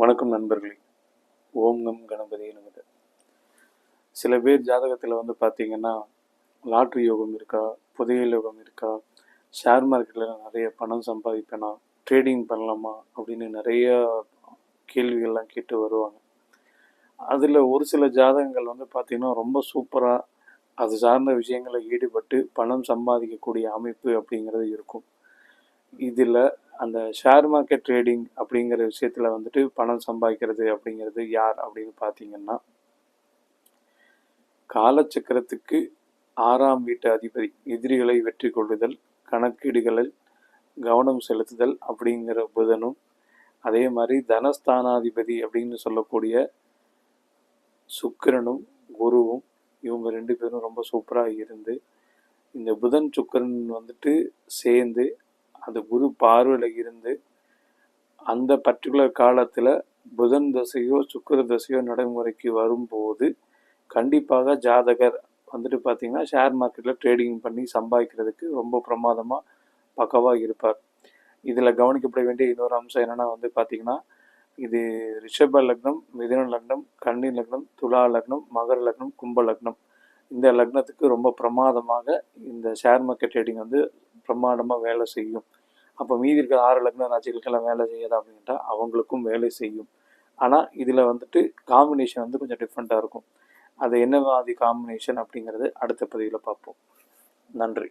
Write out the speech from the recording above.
வணக்கம் நண்பர்களே. ஓம் கம் கணபதியே நமது. சில பேர் ஜாதகத்தில் பார்த்தீங்கன்னா லாட்ரி யோகம் இருக்கா, புதையல் யோகம் இருக்கா, ஷேர் மார்க்கெட்டில் நிறைய பணம் சம்பாதிப்பேனா, ட்ரேடிங் பண்ணலாமா அப்படின்னு நிறைய கேள்விகள்லாம் கேட்டு வருவாங்க. அதில் ஒரு சில ஜாதகங்கள் பார்த்தீங்கன்னா ரொம்ப சூப்பராக அது சார்ந்த விஷயங்களை ஈடுபட்டு பணம் சம்பாதிக்கக்கூடிய அமைப்பு அப்படிங்கிறது இருக்கும். இதில் அந்த ஷேர் மார்க்கெட் ட்ரேடிங் அப்படிங்கிற விஷயத்தில் பணம் சம்பாதிக்கிறது அப்படிங்கிறது யார் அப்படின்னு பார்த்தீங்கன்னா, காலச்சக்கரத்துக்கு 6ஆம் வீட்டு அதிபதி, எதிரிகளை வெற்றி கொள்ளுதல், கணக்கீடுகளில் கவனம் செலுத்துதல் அப்படிங்கிற புதனும், அதே மாதிரி தனஸ்தானாதிபதி அப்படின்னு சொல்லக்கூடிய சுக்கிரனும் குருவும், இவங்க 2 பேரும் ரொம்ப சூப்பராக இருந்து இந்த புதன் சுக்கிரன் சேர்ந்து அது குரு பார்வையில் இருந்து அந்த பர்டிகுலர் காலத்தில் புதன் தசையோ சுக்கிர தசையோ நடைமுறைக்கு வரும்போது கண்டிப்பாக ஜாதகர் பார்த்தீங்கன்னா ஷேர் மார்க்கெட்டில் ட்ரேடிங் பண்ணி சம்பாதிக்கிறதுக்கு ரொம்ப பிரமாதமாக பக்கவாக இருப்பார். இதில் கவனிக்கப்பட வேண்டிய இன்னொரு அம்சம் என்னென்னா பார்த்தீங்கன்னா, இது ரிஷப லக்னம், மிதுன லக்னம், கன்னி லக்னம், துலா லக்னம், மகர லக்னம், கும்ப லக்னம், இந்த லக்னத்துக்கு ரொம்ப பிரமாதமாக இந்த ஷேர் மார்க்கெட் ட்ரேடிங் பிரமாதமாக வேலை செய்யும். அப்போ மீதி இருக்கிற 6 லக்ன ராசிகளுக்கெல்லாம் வேலை செய்யாது அப்படின்ட்டா அவங்களுக்கும் வேலை செய்யும். ஆனால் இதில் காம்பினேஷன் கொஞ்சம் டிஃப்ரெண்ட்டாக இருக்கும். அது என்ன மாதிரி காம்பினேஷன் அப்படிங்கிறது அடுத்த பதிவில் பார்ப்போம். நன்றி.